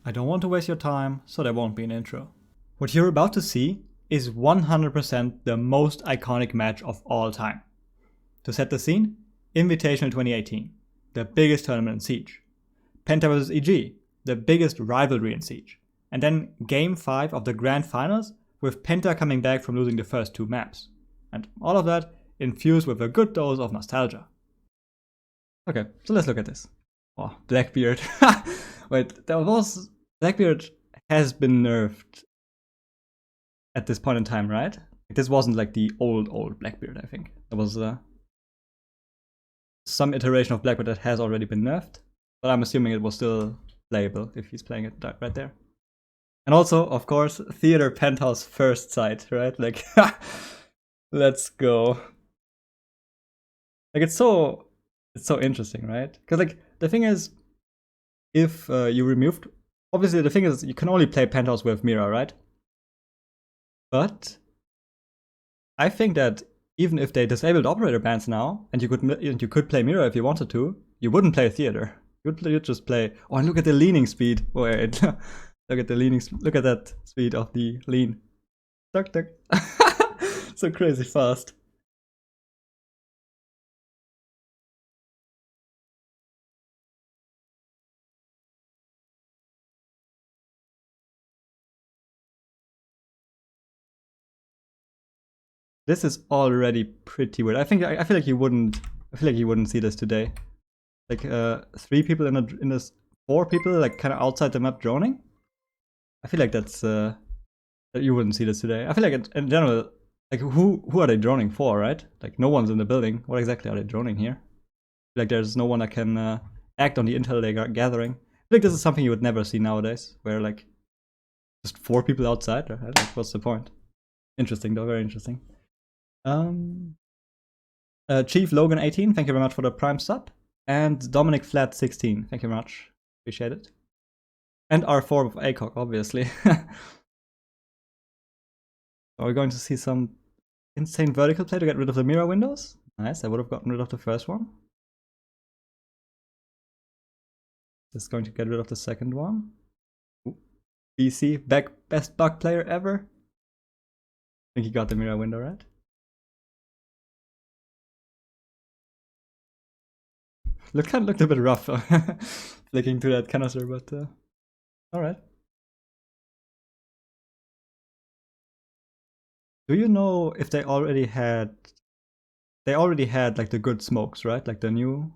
I don't want to waste your time, so there won't be an intro. What you're about to see is 100% the most iconic match of all time. To set the scene, Invitational 2018, the biggest tournament in Siege. Penta vs EG, the biggest rivalry in Siege. And then Game 5 of the Grand Finals, with Penta coming back from losing the first two maps. And all of that infused with a good dose of nostalgia. Okay, so let's look at this. Oh, Blackbeard. Wait, Blackbeard has been nerfed at this point in time, right? This wasn't like the old Blackbeard, I think. There was some iteration of Blackbeard that has already been nerfed, but I'm assuming it was still playable if he's playing it right there. And also, of course, Theater Penthouse first sight, right? Like, let's go. Like, it's so interesting, right? Because like the thing is, if you removed, obviously the thing is you can only play Penthouse with Mira, right? But I think that even if they disabled operator bans now, and you could play Mira if you wanted to, you wouldn't play Theater. You'd just play. Oh, and look at the leaning speed. Wait, look at the leaning. Look at that speed of the lean. Tuck tuck. So crazy fast. This is already pretty weird. I feel like you wouldn't. I feel like you wouldn't see this today. Like 3 people in this 4 people like kind of outside the map droning. I feel like that's that you wouldn't see this today. I feel like in general, like who are they droning for, right? Like no one's in the building. What exactly are they droning here? Like there's no one that can act on the intel they are gathering. I feel like this is something you would never see nowadays, where like just 4 people outside. Right? Like, what's the point? Interesting though, very interesting. Chief Logan 18, thank you very much for the Prime sub. And Dominic Flat 16, thank you very much. Appreciate it. And R4 with ACOG, obviously. Are we going to see some insane vertical play to get rid of the mirror windows? Nice, I would have gotten rid of the first one. Just going to get rid of the second one. Ooh. BC, best bug player ever. I think he got the mirror window, right? Looked a bit rough flicking to that canister, but alright. Do you know if they already had like the good smokes, right? Like the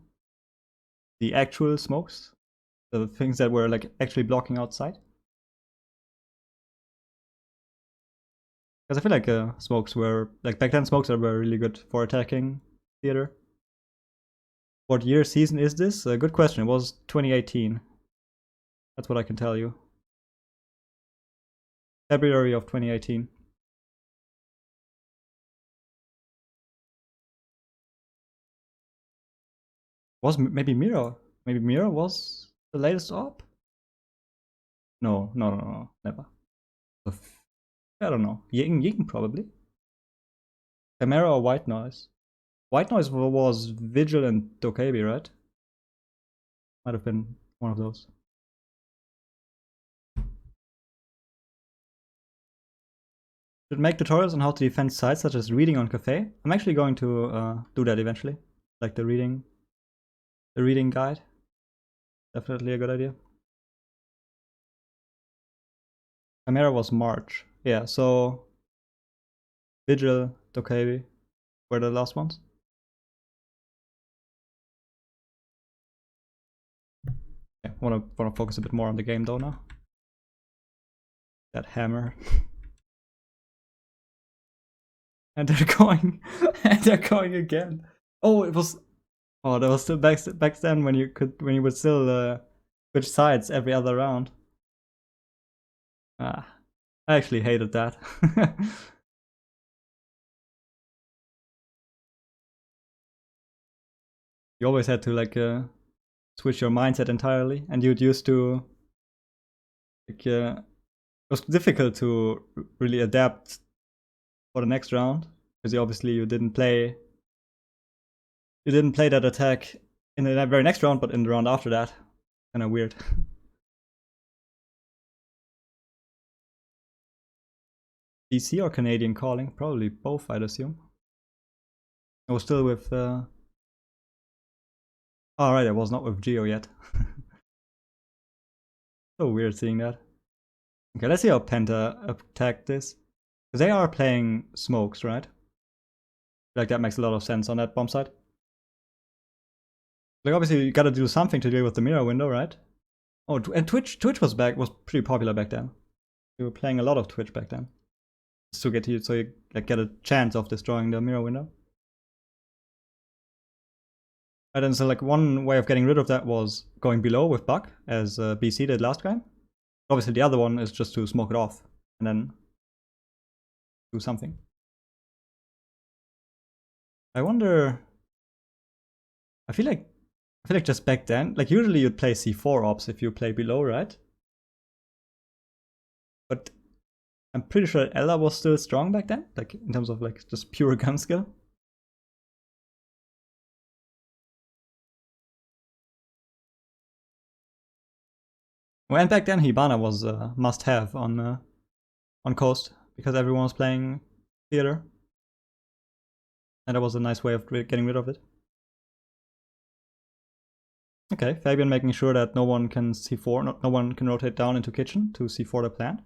actual smokes? The things that were like actually blocking outside? Because I feel like smokes were, like back then smokes were really good for attacking Theater. What year season is this? Good question. It was 2018. That's what I can tell you. February of 2018. Was maybe Mira? Maybe Mira was the latest op? No, never. I don't know. Ying probably. Chimera or White Noise? White Noise was Vigil and Dokebi, right? Might have been one of those. Should make tutorials on how to defend sites such as reading on cafe. I'm actually going to do that eventually. Like the reading guide. Definitely a good idea. Chimera was March. Yeah, so Vigil, Dokebi were the last ones. Yeah, wanna focus a bit more on the game though now. That hammer. And they're going again. Oh, it was. Oh, that was still back then when you would still switch sides every other round. Ah, I actually hated that. You always had to like switch your mindset entirely, and you'd used to like it was difficult to really adapt for the next round because you didn't play that attack in the very next round, but in the round after that. Kind of weird. BC or Canadian calling? Probably both, I'd assume. I was still with... Oh, right, I was not with Geo yet. So weird seeing that. Okay, let's see how Penta attacked this. Because they are playing smokes, right? Like, that makes a lot of sense on that bomb side. Like, obviously, you gotta do something to deal with the mirror window, right? Oh, and Twitch was pretty popular back then. We were playing a lot of Twitch back then. Just to get you, so you like, get a chance of destroying the mirror window. And then so like one way of getting rid of that was going below with Buck, as BC did last game. Obviously the other one is just to smoke it off and then do something. I wonder... I feel like just back then, like usually you'd play C4 ops if you play below, right? But I'm pretty sure Ella was still strong back then, like in terms of like just pure gun skill. Well, and back then Hibana was a must-have on Coast because everyone was playing theater, and that was a nice way of getting rid of it. Okay, Fabian making sure that no one can C4, no one can rotate down into kitchen to C4 the plant.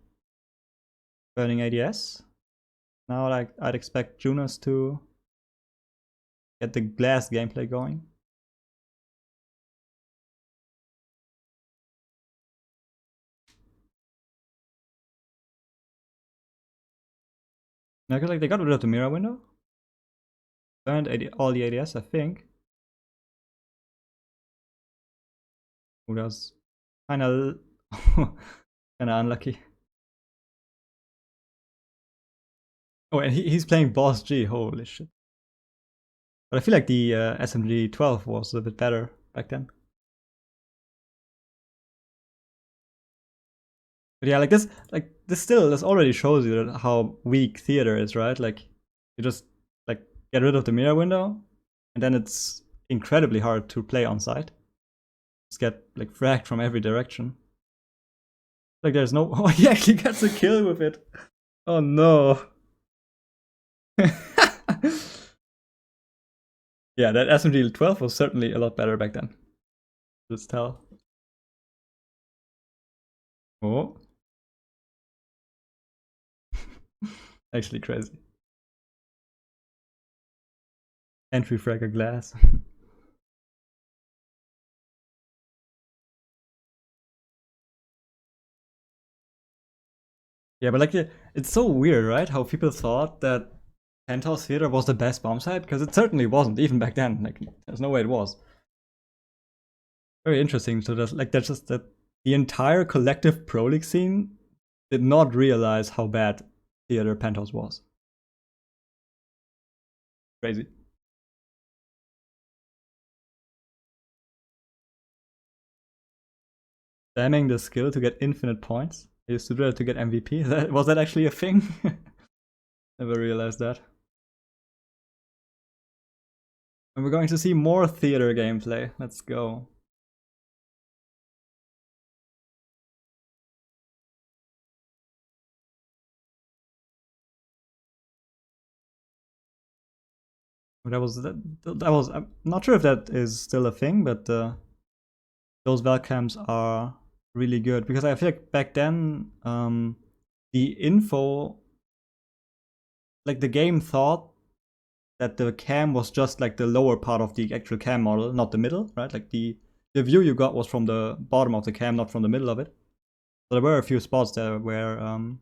Burning ADS. Now I'd expect Junas to get the glass gameplay going. Now, like they got rid of the mirror window. Burned all the ADS, I think. Ooh, that was kinda unlucky. Oh, and he's playing Boss G, holy shit. But I feel like the SMG 12 was a bit better back then. But yeah, this already shows you how weak theater is, right? Like, you just like get rid of the mirror window, and then it's incredibly hard to play on site. Just get like fragged from every direction. Like there's no... Oh, he actually gets a kill with it. Oh no. Yeah, that SMG 12 was certainly a lot better back then. Just tell. Oh. Actually crazy. Entry fragger glass. Yeah, but like it's so weird, right? How people thought that Penthouse Theater was the best bomb site, because it certainly wasn't, even back then. Like, there's no way it was. Very interesting. So that's just that the entire collective Pro League scene did not realize how bad Theater Penthouse was. Crazy. Spamming the skill to get infinite points. I used to do it to get MVP. Was that actually a thing? Never realized that. And we're going to see more theater gameplay. Let's go. That was I'm not sure if that is still a thing, but those webcams are really good, because I feel like back then the info, like the game thought that the cam was just like the lower part of the actual cam model, not the middle, right? Like the view you got was from the bottom of the cam, not from the middle of it. So there were a few spots there where kind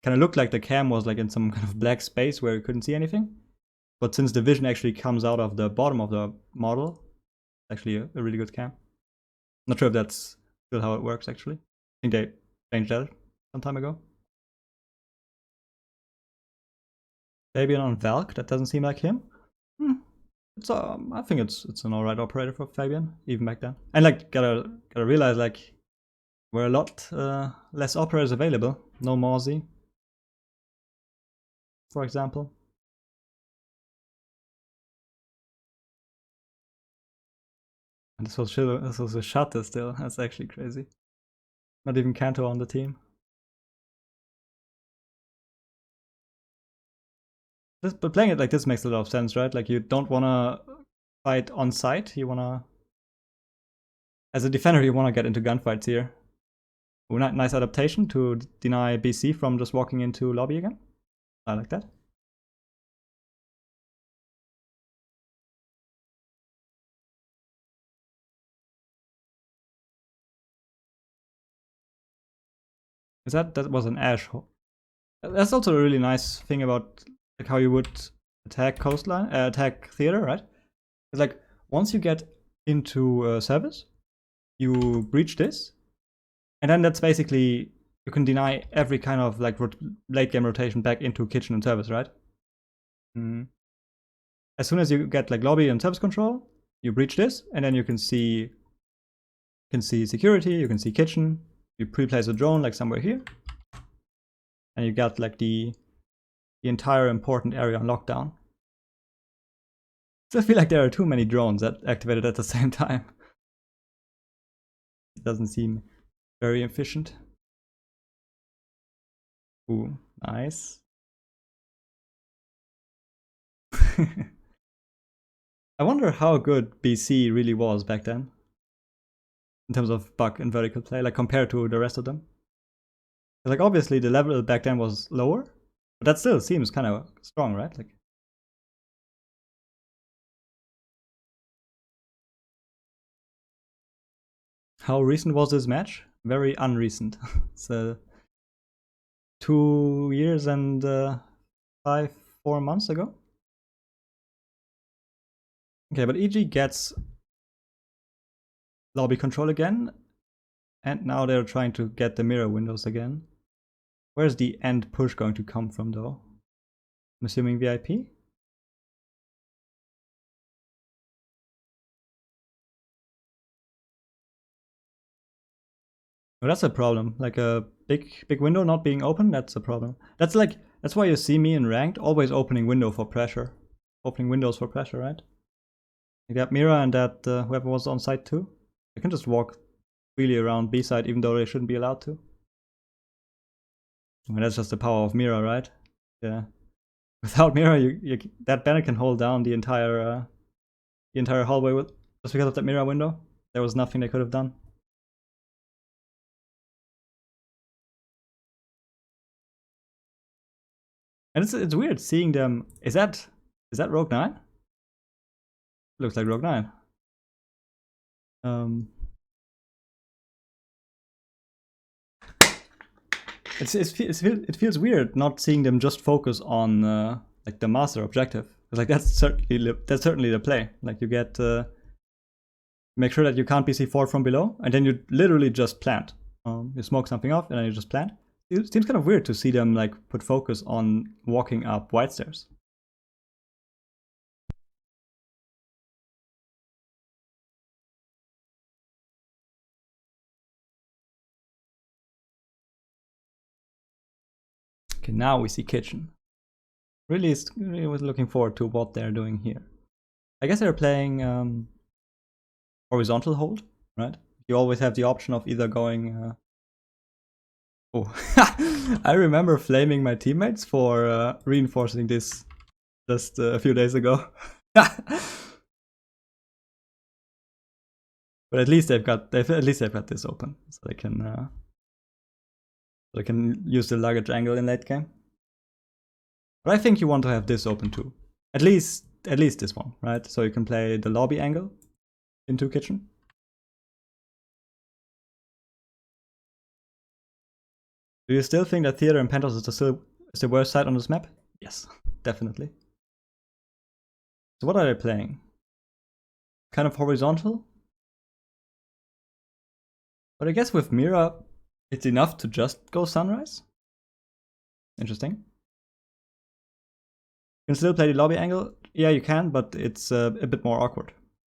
of looked like the cam was like in some kind of black space where you couldn't see anything. But since the vision actually comes out of the bottom of the model, it's actually a really good cam. Not sure if that's still how it works, actually. I think they changed that some time ago. Fabian on Valk, that doesn't seem like him. It's I think it's an alright operator for Fabian, even back then. And like gotta realize like were a lot less operators available. No Mozzie, for example. And this was a shutter still. That's actually crazy. Not even Kanto on the team. But playing it like this makes a lot of sense, right? Like you don't want to fight on site. You want to, as a defender, you want to get into gunfights here. Ooh, nice adaptation to deny BC from just walking into lobby again. I like that. Is that was an Ash? That's also a really nice thing about like how you would attack coastline, attack theater, right? It's like once you get into service, you breach this, and then that's basically you can deny every kind of like late game rotation back into kitchen and service, right? Mm. As soon as you get like lobby and service control, you breach this, and then you can see security, you can see kitchen. You pre-place a drone like somewhere here, and you got like the entire important area on lockdown. So I feel like there are too many drones that activated at the same time. It doesn't seem very efficient. Ooh, nice. I wonder how good BC really was back then in terms of bug and vertical play, like compared to the rest of them. Like obviously the level back then was lower, but that still seems kind of strong, right? Like how recent was this match? Very unrecent. It's 2 years and 4 months ago. Okay, but EG gets lobby control again, and now they're trying to get the mirror windows again. Where's the end push going to come from though? I'm assuming VIP? Well, that's a problem. Like a big window not being open, that's a problem. That's why you see me in ranked always opening windows for pressure, right? Like that Mira and that whoever was on site too. They can just walk freely around B side even though they shouldn't be allowed to. I mean, that's just the power of Mira, right? Yeah. Without Mira, that banner can hold down the entire hallway just because of that Mira window. There was nothing they could have done. And it's weird seeing them. Is that Rogue 9? Looks like Rogue 9. It feels weird not seeing them just focus on like the master objective. Like that's certainly the play. Like you get make sure that you can't BC4 from below, and then you literally just plant. You smoke something off, and then you just plant. It seems kind of weird to see them like put focus on walking up white stairs. Okay, now we see kitchen. Really was looking forward to what they're doing here. I guess they're playing horizontal hold, right? You always have the option of either going. Oh, I remember flaming my teammates for reinforcing this just a few days ago. But at least they've got this open, so they can use the luggage angle in late game. But I think you want to have this open too. At least this one, right? So you can play the lobby angle into kitchen. Do you still think that theater and Penta is the worst side on this map? Yes, definitely. So what are they playing? Kind of horizontal? But I guess with Mira, it's enough to just go sunrise. Interesting. You can still play the lobby angle. Yeah, you can, but it's a bit more awkward.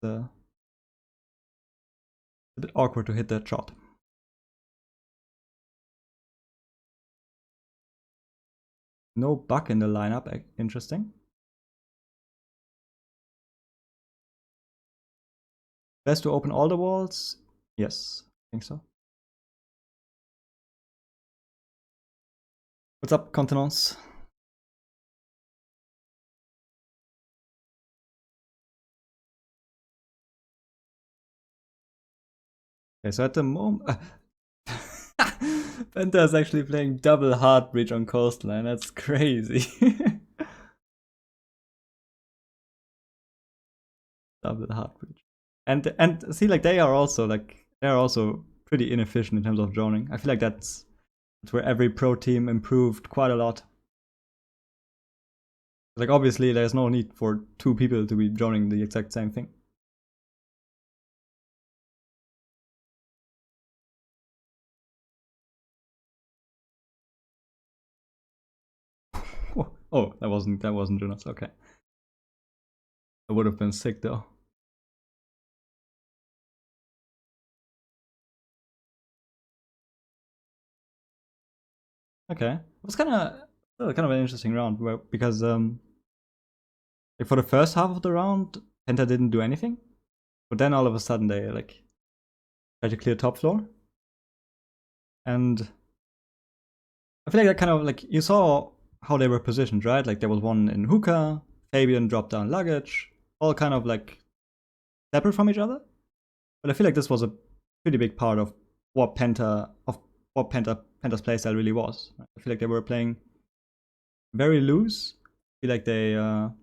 A bit awkward to hit that shot. No bug in the lineup. Interesting. Best to open all the walls? Yes, I think so. What's up, Continence? Okay, so at the moment, Penta is actually playing double hard breach on coastline. That's crazy. Double hard breach, and see, like they're also pretty inefficient in terms of droning. I feel like that's where every pro team improved quite a lot. Like obviously, there's no need for two people to be droning the exact same thing. Oh, that wasn't Jonas. Okay, that would have been sick though. Okay, it was kind of an interesting round because like for the first half of the round, Penta didn't do anything, but then all of a sudden they like tried to clear top floor, and I feel like that kind of like you saw how they were positioned, right? Like there was one in hookah, Fabian dropped down luggage, all kind of like separate from each other. But I feel like this was a pretty big part of what Penta's playstyle really was. I feel like they were playing very loose. I feel like it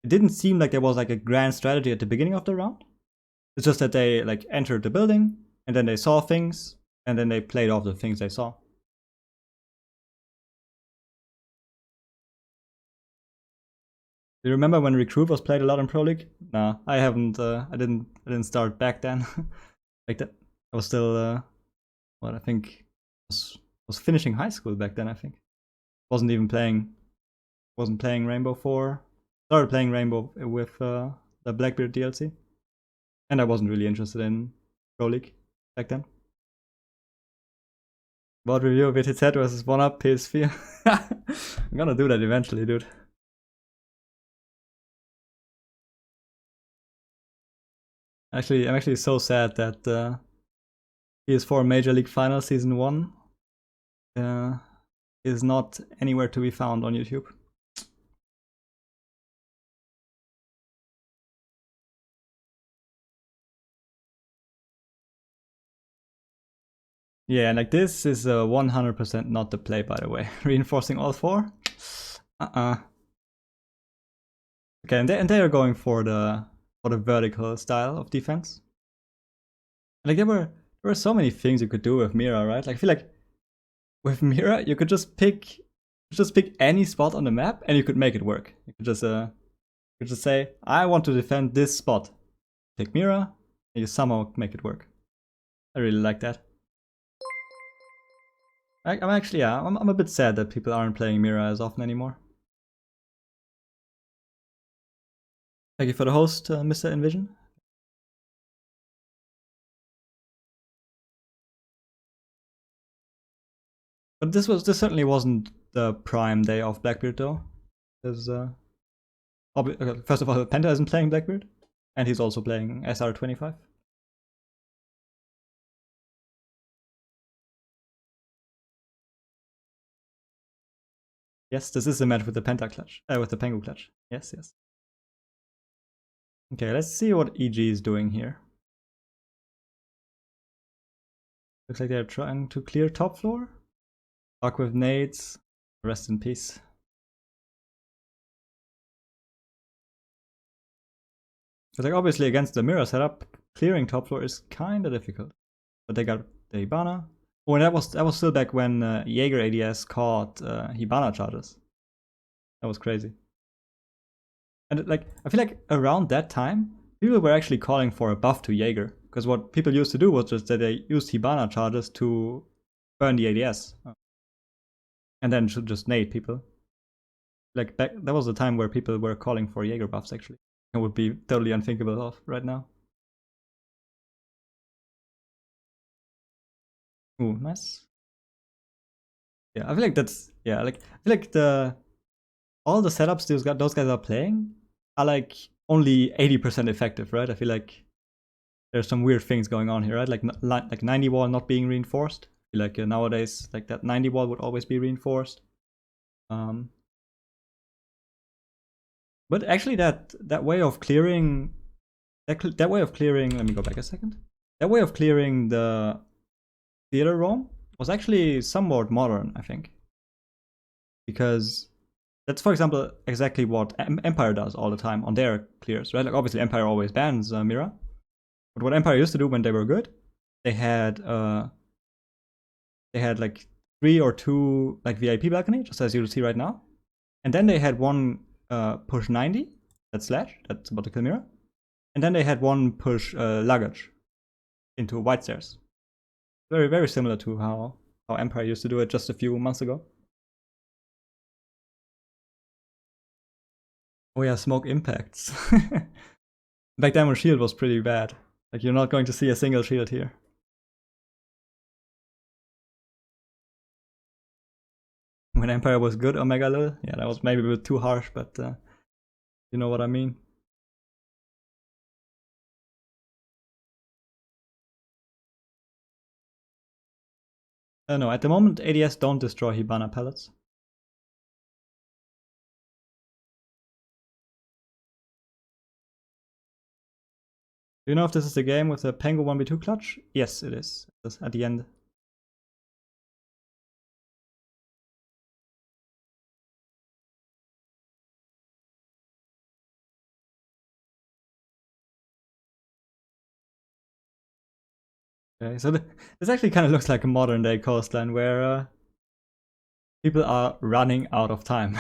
didn't seem like there was like a grand strategy at the beginning of the round. It's just that they like entered the building and then they saw things and then they played off the things they saw. Do you remember when Recruit was played a lot in Pro League? Nah, I haven't. I didn't start back then. Like that, I was still. What I think was finishing high school back then. I think wasn't even playing. Wasn't playing Rainbow 4. Started playing Rainbow with the Blackbeard DLC, and I wasn't really interested in Pro League back then. About review of VTZ versus 1UP PS4. I'm gonna do that eventually, dude. Actually, I'm actually so sad that PS4 Major League Final Season 1 is not anywhere to be found on YouTube. Yeah, and like this is 100% not the play, by the way. Reinforcing all four? Okay, and they are going for the vertical style of defense. Like there were so many things you could do with Mira, right? Like I feel like with Mira you could just pick any spot on the map and you could make it work. You could just say, I want to defend this spot. Pick Mira, and you somehow make it work. I really like that. I'm actually, yeah, I'm a bit sad that people aren't playing Mira as often anymore. Thank you for the host, Mr. Envision. But this certainly wasn't the prime day of Blackbeard though. Because first of all, Penta isn't playing Blackbeard, and he's also playing SR25. Yes, this is the match with the Penta clutch, with the Pengu clutch. Yes, yes. Okay, let's see what EG is doing here. Looks like they're trying to clear top floor. Fuck with nades. Rest in peace. Because like obviously against the mirror setup, clearing top floor is kind of difficult. But they got the Hibana. Oh, and that was still back when Jaeger ADS caught Hibana charges. That was crazy. And like I feel like around that time, people were actually calling for a buff to Jaeger. Because what people used to do was just that they used Hibana charges to burn the ADS. And then should just nade people. Like back, that was the time where people were calling for Jaeger buffs actually. It would be totally unthinkable of right now. Ooh, nice. Yeah, I feel like that's like I feel like all the setups those guys are playing are like only 80% effective, right? I feel like there's some weird things going on here, right? Like 90 wall not being reinforced. I feel like nowadays like that 90 wall would always be reinforced. But actually that way of clearing that way of clearing, let me go back a second. That way of clearing the theater roam was actually somewhat modern, I think. Because that's, for example, exactly what Empire does all the time on their clears, right? Like obviously Empire always bans Mira. But what Empire used to do when they were good, they had like 3 or 2 like VIP balcony, just as you see right now. And then they had one push 90, that's slash, that's about to kill Mira. And then they had one push luggage into white stairs. Very, very similar to how Empire used to do it just a few months ago. Oh yeah, smoke impacts. Back then when shield was pretty bad. Like you're not going to see a single shield here. When Empire was good, Omega Lil. Yeah, that was maybe a bit too harsh, but you know what I mean. No, at the moment ADS don't destroy Hibana pellets. Do you know if this is the game with the Pengu 1v2 clutch? Yes, it is. It's at the end. Okay, so this actually kind of looks like a modern day coastline where people are running out of time.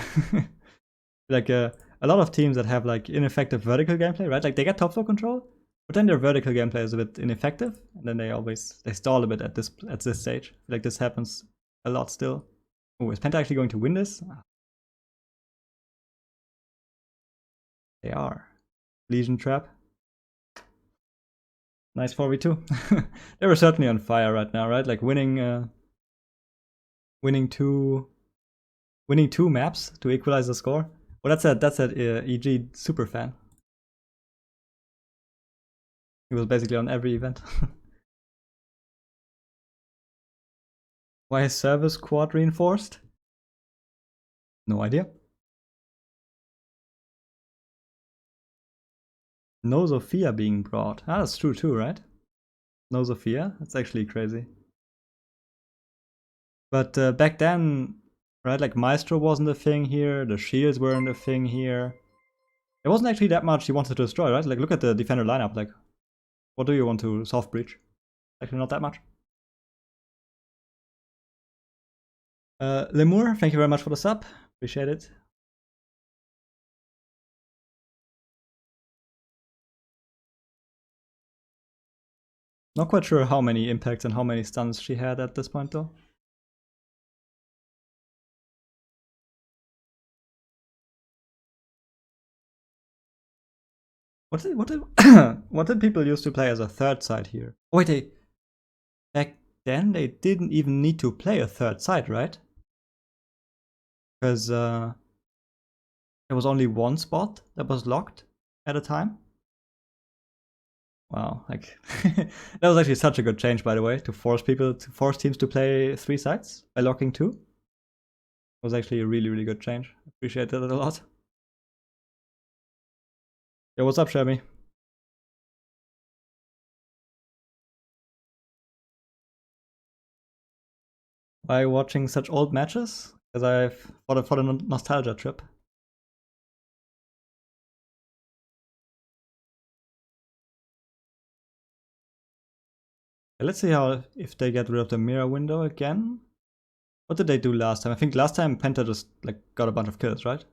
Like a lot of teams that have like ineffective vertical gameplay, right? Like they get top floor control, but then their vertical gameplay is a bit ineffective, and then they stall a bit at this stage. Like this happens a lot still. Oh, is Penta actually going to win this? They are. Legion trap. Nice 4v2. They were certainly on fire right now, right? Like winning two maps to equalize the score. Well, that's that EG super fan. He was basically on every event. Why is service quad reinforced? No idea. No Sophia being brought. Ah, that's true too, right? No Sophia? That's actually crazy. But back then, right, like Maestro wasn't a thing here, the shields weren't a thing here. There wasn't actually that much you wanted to destroy, right? Like look at the defender lineup, like what do you want to soft breach? Actually not that much. Lemur, thank you very much for the sub. Appreciate it. Not quite sure how many impacts and how many stuns she had at this point though. What did people used to play as a third side here? Oh, wait, back then they didn't even need to play a third side, right? Because there was only one spot that was locked at a time. Wow, like that was actually such a good change, by the way, to force teams to play 3 sides by locking 2. It was actually a really, really good change. Appreciated it a lot. Yo, what's up, Shabby? Why are you watching such old matches? Because I've for the nostalgia trip. Let's see if they get rid of the mirror window again. What did they do last time? I think last time Penta just like got a bunch of kills, right?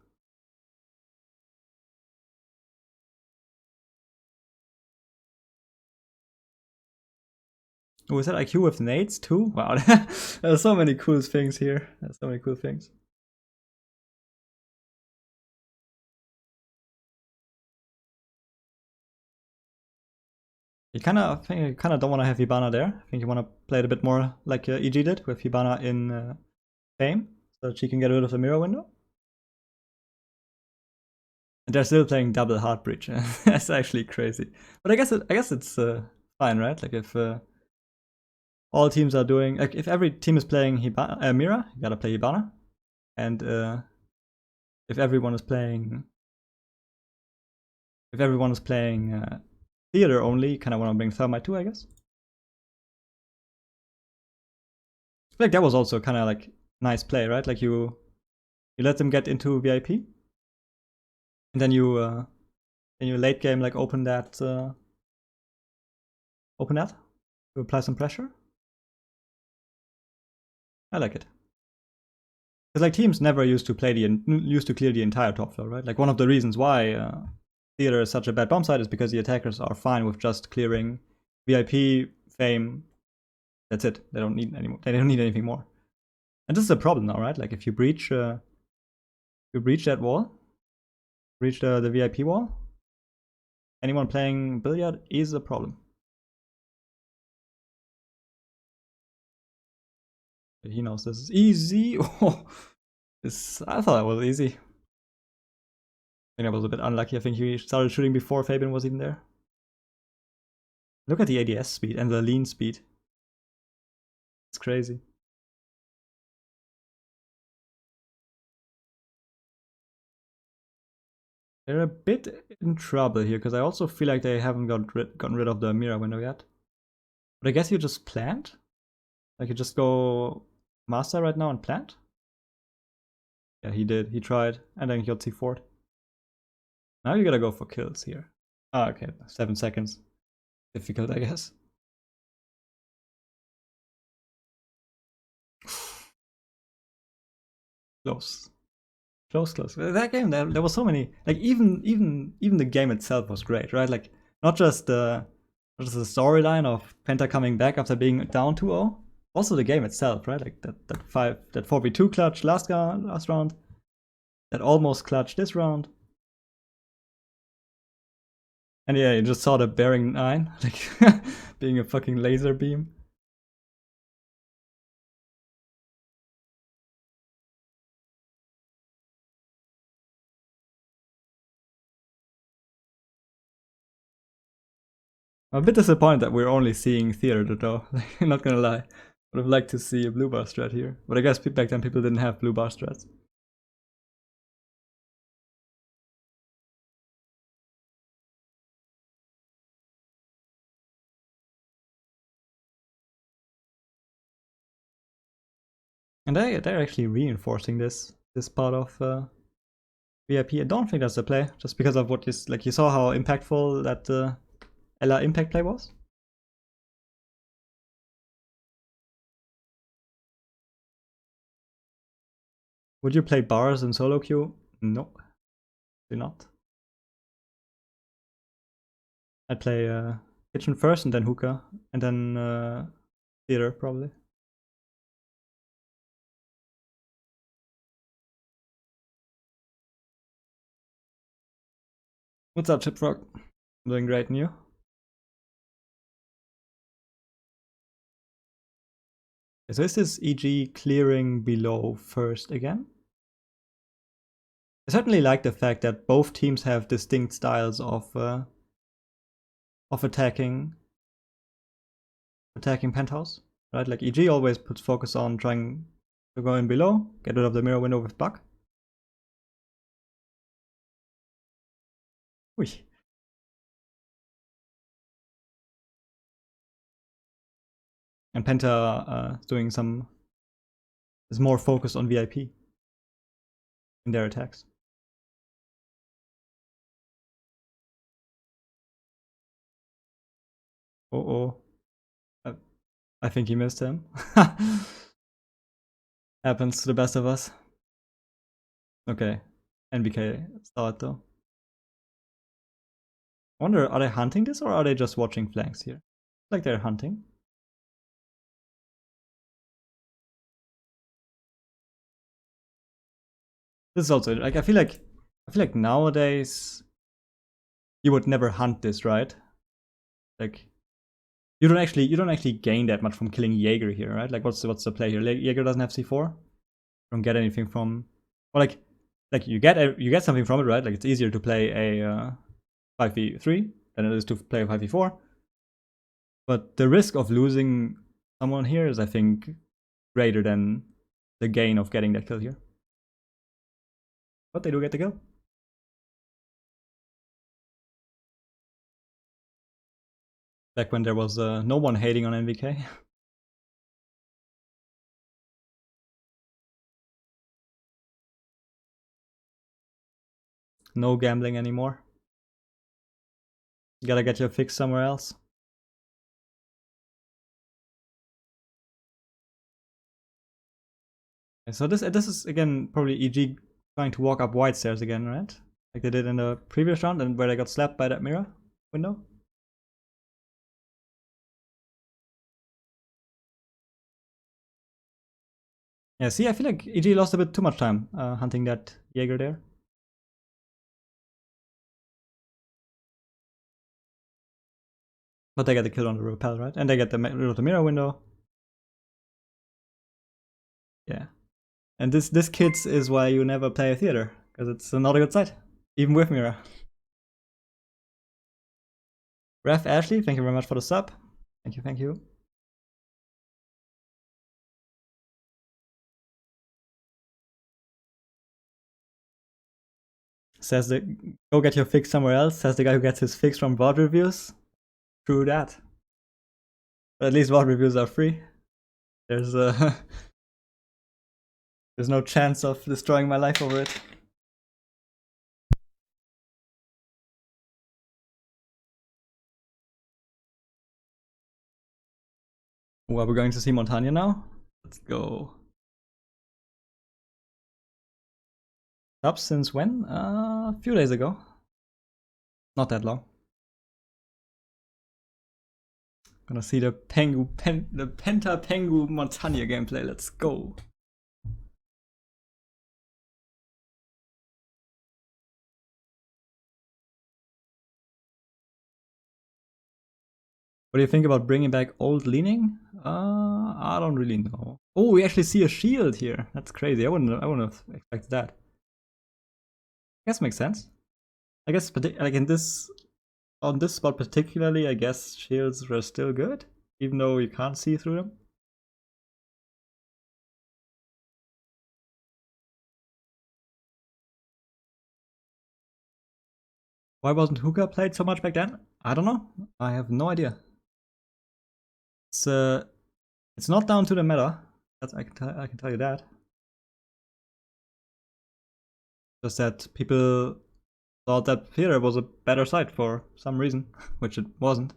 Oh, is that IQ with nades too? Wow, there's so many cool things here. There's so many cool things. I think you kind of don't want to have Hibana there. I think you want to play it a bit more like EG did with Hibana in Fame, so that she can get rid of the mirror window. And they're still playing double hard breach. That's actually crazy. But I guess it's fine, right? Like if all teams are doing, like if every team is playing Hibana, Mira, you gotta play Hibana, and if everyone is playing theater only, kind of want to bring thermite too, I guess. I feel like that was also kind of like nice play, right? Like you let them get into VIP, and then you late game like open that to apply some pressure. I like it. Because like teams never used to clear the entire top floor, right? Like one of the reasons why theater is such a bad bomb site is because the attackers are fine with just clearing VIP, fame. That's it. They don't need anymore. They don't need anything more. And this is a problem now, right? Like if you breach that wall, breach the VIP wall, anyone playing billiard is a problem. He knows this is easy. I thought it was easy. I think I was a bit unlucky. I think he started shooting before Fabian was even there. Look at the ADS speed and the lean speed. It's crazy. They're a bit in trouble here because I also feel like they haven't gotten rid of the mirror window yet. But I guess you just plant? Like you just go master right now and plant? Yeah, he did. He tried. And then he got C4'd. Now you gotta go for kills here. Ah, okay. 7 seconds. Difficult, I guess. Close. Close. That game, there was so many. Like even the game itself was great, right? Like not just the storyline of Penta coming back after being down 2-0. Also the game itself, right? Like that 4v2 clutch last round. That almost clutch this round. And yeah, you just saw the bearing 9, like being a fucking laser beam. I'm a bit disappointed that we're only seeing theater though. Like, not gonna lie. Would have liked to see a blue bar strat here. But I guess back then people didn't have blue bar strats. And they're actually reinforcing this part of VIP. I don't think that's the play, just because of what you saw how impactful that Ella impact play was. Would you play bars in solo queue? No, do not. I'd play kitchen first and then hookah and then theater probably. What's up, Chipfrog? I'm doing great, and you? So is this EG clearing below first again? I certainly like the fact that both teams have distinct styles of attacking penthouse, right? Like EG always puts focus on trying to go in below, get rid of the mirror window with Buck. Ui. And Penta is more focused on VIP in their attacks. Oh. I think he missed him. Happens to the best of us. Okay. NBK saw it though. I wonder, are they hunting this or are they just watching flanks here? Like they're hunting. This is also like I feel like nowadays you would never hunt this, right? Like you don't actually gain that much from killing Jaeger here, right? Like what's the play here? Jaeger doesn't have C4. Don't get anything from, or like you get something from it, right? Like it's easier to play a 5v3 than it is to play a 5v4. But the risk of losing someone here is, I think, greater than the gain of getting that kill here. But they do get the kill. Back when there was no one hating on NVK. No gambling anymore. You gotta get your fix somewhere else. So this is again probably EG trying to walk up white stairs again, right? Like they did in the previous round and where they got slapped by that mirror window. Yeah, see, I feel like EG lost a bit too much time hunting that Jaeger there. But they get the kill on the rappel, right? And they get the mirror window. Yeah. And this kids is why you never play a theater, because it's not a good sight, even with mirror. Ref Ashley, thank you very much for the sub. Thank you, thank you. Says the go get your fix somewhere else, says the guy who gets his fix from VOD reviews. True that. But at least VOD reviews are free. There's there's no chance of destroying my life over it. Well, we're going to see Montagna now. Let's go. Up since when? A few days ago. Not that long. Gonna see the Penta Pengu Montagna gameplay. Let's go. What do you think about bringing back old leaning? I don't really know. Oh, we actually see a shield here. That's crazy. I wouldn't have expected that. I guess makes sense. I guess like in this on this spot particularly, I guess shields were still good, even though you can't see through them. Why wasn't hookah played so much back then? I don't know. I have no idea. It's not down to the meta. That's I can tell you that. Just that people thought that theater was a better site for some reason, which it wasn't.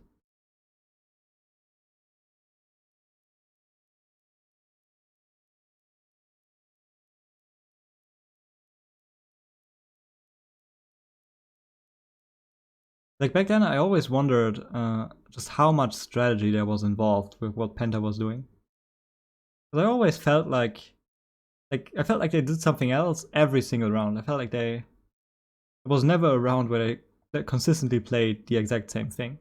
Like back then, I always wondered just how much strategy there was involved with what Penta was doing. But I always felt like I felt like they did something else every single round. I felt like there was never a round where they consistently played the exact same thing.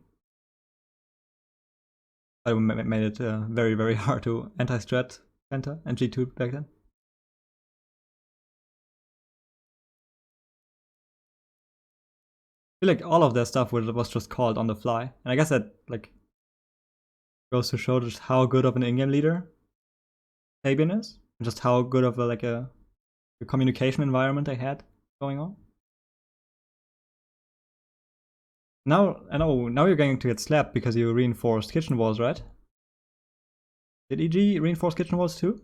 I made it very, very hard to anti-strat Penta and G2 back then. I feel like all of their stuff was just called on the fly. And I guess that like goes to show just how good of an in-game leader Fabian is. And just how good of a communication environment they had going on. Now, I know, now you're going to get slapped because you reinforced kitchen walls, right? Did EG reinforce kitchen walls too?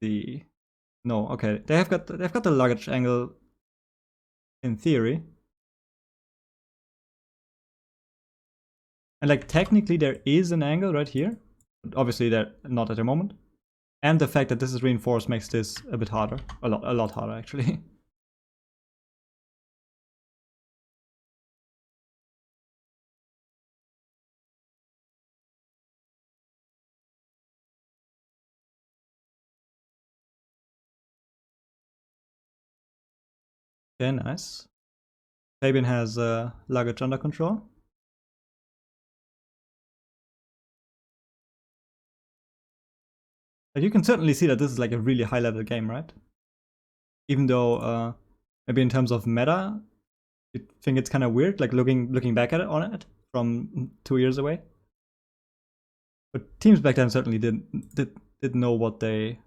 No, okay. They've got the luggage angle in theory. And like technically there is an angle right here. But obviously they're not at the moment. And the fact that this is reinforced makes this a bit harder. A lot harder actually. Okay, nice. Fabian has luggage under control. Like you can certainly see that this is like a really high level game, right? Even though maybe in terms of meta, you think it's kind of weird, like looking back at it on it from 2 years away. But teams back then certainly did know what they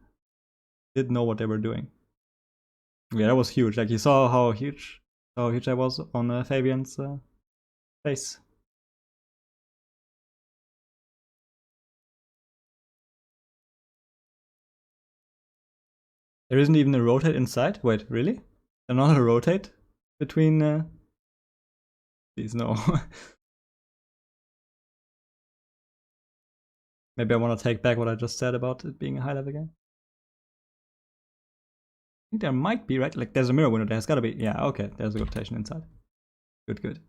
were doing. Yeah, that was huge. Like you saw how huge I was on Fabian's face. There isn't even a rotate inside? Wait, really? Another rotate between... Please, no. Maybe I want to take back what I just said about it being a high level game. I think there might be, right? Like, there's a mirror window. There's gotta be. Yeah, okay. There's a rotation inside. Good, good.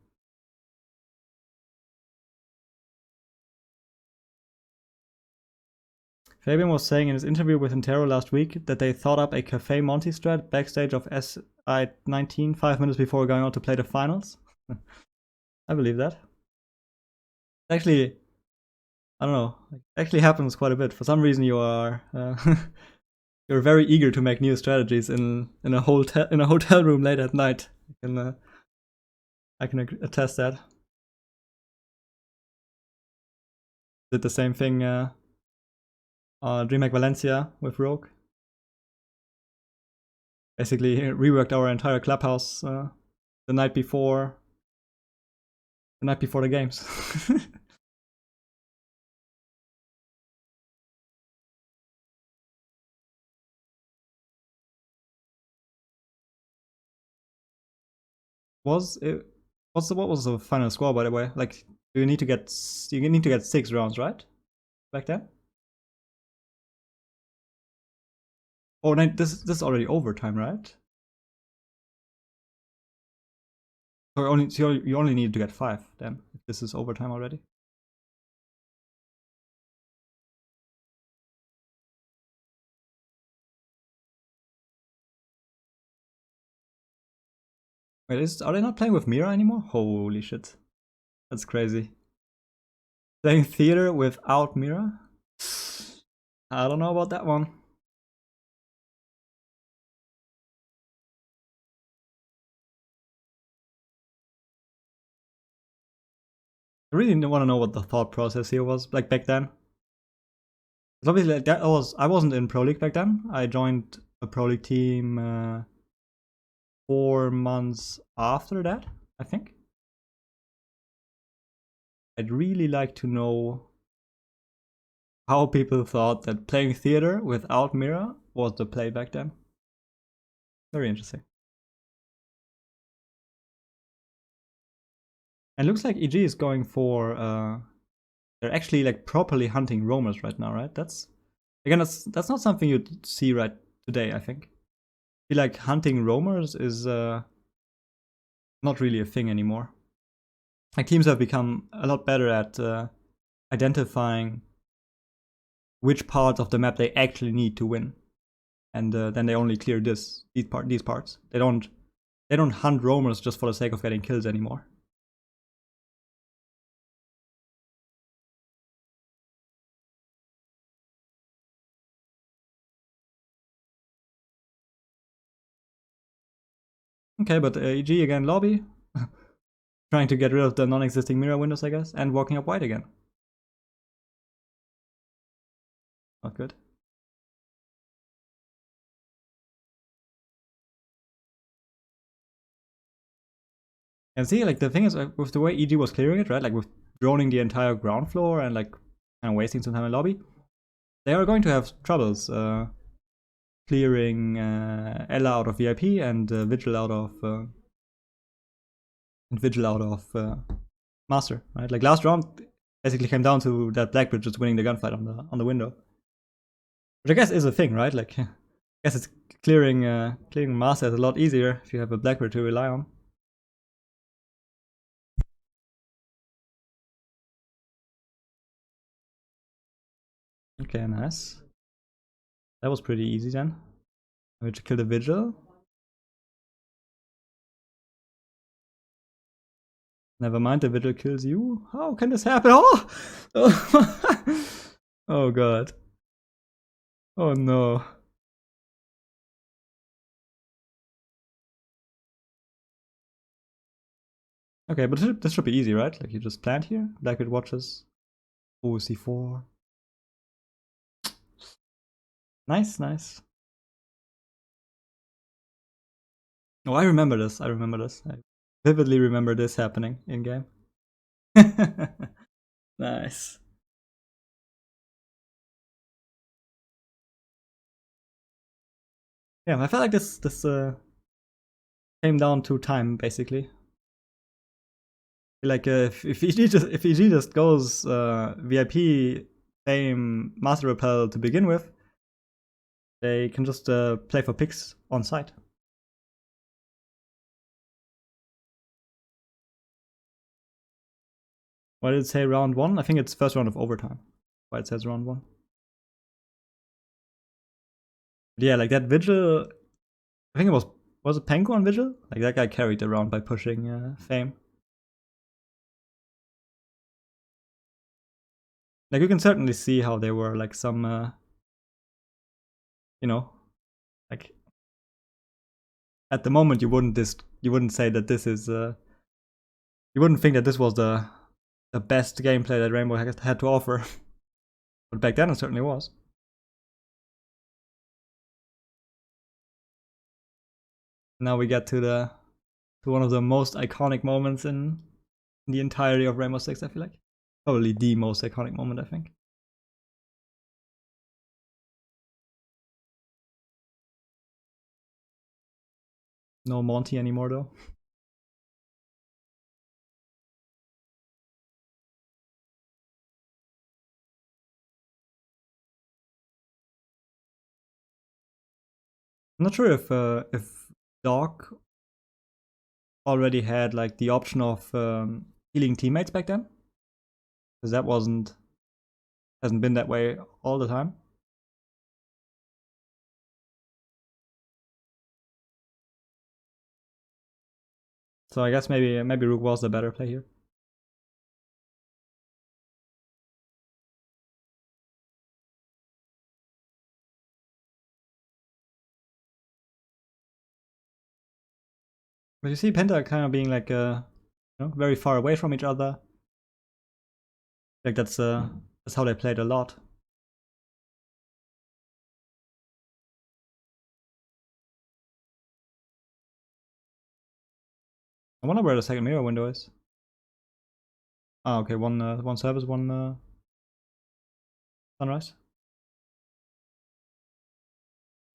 Fabian was saying in his interview with Intero last week that they thought up a Cafe Monty strat backstage of SI19 5 minutes before going out to play the finals. I believe that. Actually, I don't know. It actually happens quite a bit. For some reason, you are you're very eager to make new strategies in a hotel room late at night. I can attest that. Did the same thing DreamHack Valencia with Rogue. Basically reworked our entire clubhouse the night before the games. What was the final score, by the way? Like, you need to get 6 rounds, right? Back then. Oh, no, this is already overtime, right? So you only need to get 5 then. If this is overtime already. Wait, are they not playing with Mira anymore? Holy shit, that's crazy. Playing theater without Mira? I don't know about that one. I really want to know what the thought process here was, like, back then. Obviously, I wasn't in Pro League back then. I joined a Pro League team 4 months after that, I think. I'd really like to know how people thought that playing theater without Mira was the play back then. Very interesting. And looks like EG is going for they're actually like properly hunting roamers right now, right? That's that's not something you'd see right today, I think. I feel like hunting roamers is not really a thing anymore. Like, teams have become a lot better at identifying which parts of the map they actually need to win, and then they only clear these parts. They don't hunt roamers just for the sake of getting kills anymore. Okay, but EG again, lobby. Trying to get rid of the non-existing mirror windows, I guess, and walking up white again. Not good. And see, like, the thing is, with the way EG was clearing it, right, like with droning the entire ground floor and like kind of wasting some time in lobby, they are going to have troubles clearing Ella out of VIP and Vigil out of Master, right? Like, last round basically came down to that Blackbridge just winning the gunfight on the window, which I guess is a thing, right? Like, I guess it's clearing Master is a lot easier if you have a Blackbridge to rely on. Okay, nice. That was pretty easy then. I need to kill the Vigil. Never mind, the Vigil kills you. How can this happen? Oh! Oh god. Oh no. Okay, but this should be easy, right? Like, you just plant here, Blackbeard watches. Oh, C4. Nice, nice. Oh, I remember this. I vividly remember this happening in game. Nice. Yeah, I felt like this came down to time basically. Like if EG just goes VIP Fame Master Repel to begin with, they can just play for picks on site. Why did it say round 1? I think it's first round of overtime. Why it says round 1. But yeah, like that Vigil, I think it was it Penko on Vigil? Like that guy carried around by pushing Fame. Like you can certainly see how there were like some, you know, like at the moment you wouldn't say that this is you wouldn't think that this was the best gameplay that Rainbow had to offer. But back then it certainly was. Now we get to one of the most iconic moments in the entirety of Rainbow Six, I feel like. Probably the most iconic moment, I think. No Monty anymore though. I'm not sure if Doc already had like the option of healing teammates back then, because that hasn't been that way all the time. So I guess maybe Rook was the better play here. But you see Penta kind of being like very far away from each other. Like that's how they played a lot. I wonder where the second mirror window is. Ah, okay, one service, one sunrise.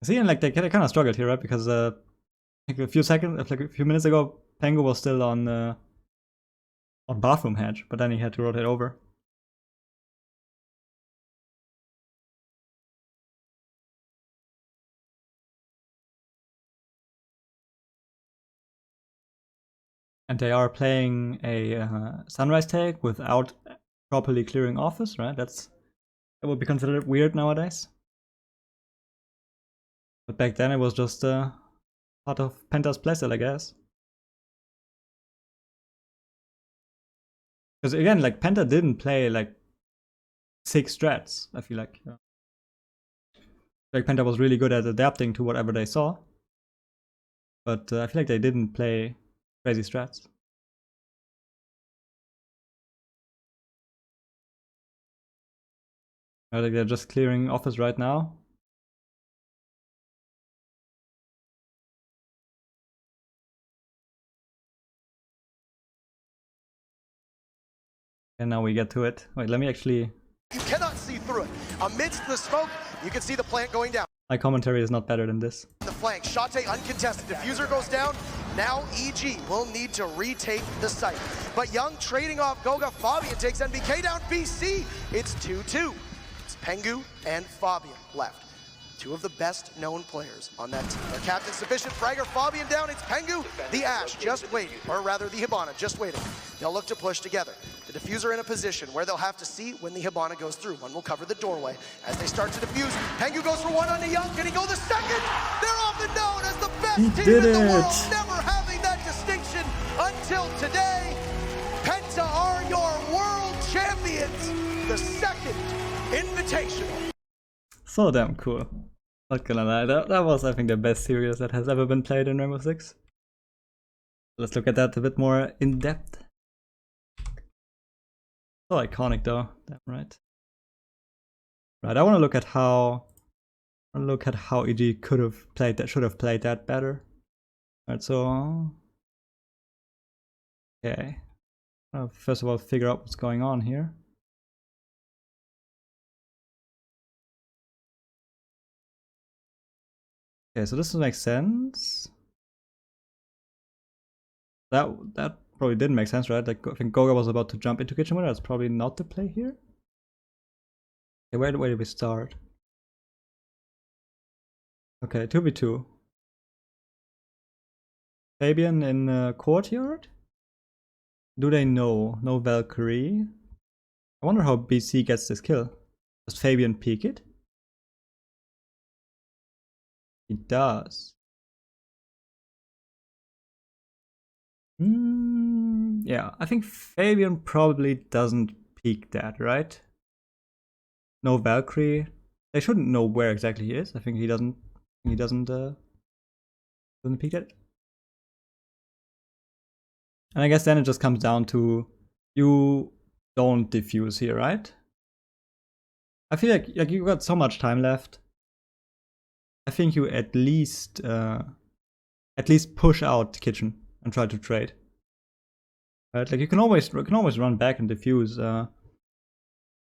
See, and like they kind of struggled here, right? Because like a few minutes ago, Pango was still on bathroom hedge, but then he had to rotate over. And they are playing a sunrise take without properly clearing office, right? That would be considered weird nowadays. But back then it was just part of Penta's playstyle, I guess. Because again, like Penta didn't play like 6 strats, I feel like. Like Penta was really good at adapting to whatever they saw. But I feel like they didn't play crazy strats. I think they're just clearing office right now. And now we get to it. Wait, let me actually... You cannot see through it. Amidst the smoke, you can see the plant going down. My commentary is not better than this. The flank, Shate uncontested. Diffuser goes down. Now EG will need to retake the site. But Young trading off Goga. Fabian takes NBK down. BC, it's 2-2. It's Pengu and Fabian left. Two of the best known players on that team. Their captain sufficient. Fragger, Fabian down. It's Pengu. The Ash just waiting, or rather the Hibana just waiting. They'll look to push together. The diffuser in a position where they'll have to see when the Hibana goes through. One will cover the doorway as they start to defuse. Pengu goes for one on the Young. Can he go the second? They're often known as the best team in the world, never having that distinction until today. Penta are your world champions. The second Invitational. So damn cool. Not gonna lie, that was I think the best series that has ever been played in Rainbow Six. Let's look at that a bit more in depth. So iconic though, damn right. Right, I want to look at how EG could have played that, should have played that better. Right, so okay, First of all, figure out what's going on here. Okay, so this makes sense. That probably didn't make sense, right? Like, I think Goga was about to jump into kitchen window. That's probably not the play here. Okay, where did we start? Okay, 2v2. Fabian in courtyard? Do they know? No Valkyrie. I wonder how BC gets this kill. Does Fabian peek it? He does. Yeah, I think Fabian probably doesn't peek that, right? No Valkyrie. They shouldn't know where exactly he is. I think he doesn't peek that. And I guess then it just comes down to you don't diffuse here, right? I feel like you got so much time left. I think you at least push out kitchen and try to trade. Right? Like you can always run back and diffuse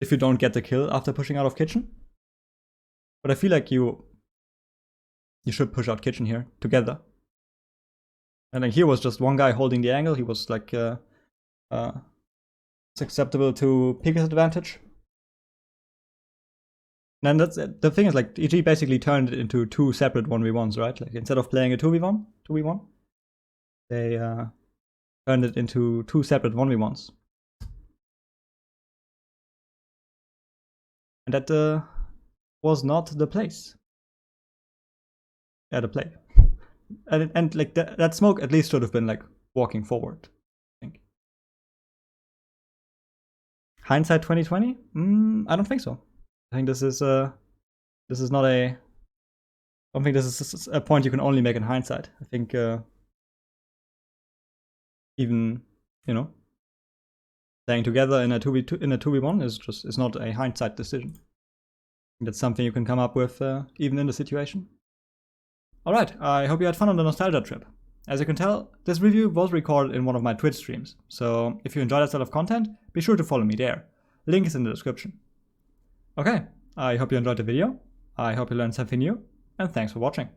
if you don't get the kill after pushing out of kitchen. But I feel like you should push out kitchen here together. And then here was just one guy holding the angle. He was like it's acceptable to pick his advantage. And that's the thing is, like, EG basically turned it into two separate 1v1s, right? Like instead of playing a 2v1, they turned it into two separate 1v1s. And that was not the place. Yeah, the play. And like that smoke at least should have been like walking forward, I think. Hindsight 2020? I don't think so. I think this is not a. I don't think this is a point you can only make in hindsight. I think even playing together in a 2v1 is not a hindsight decision. That's something you can come up with even in the situation. Alright, I hope you had fun on the nostalgia trip. As you can tell, this review was recorded in one of my Twitch streams, so if you enjoy that style of content, be sure to follow me there. Link is in the description. Okay, I hope you enjoyed the video, I hope you learned something new, and thanks for watching.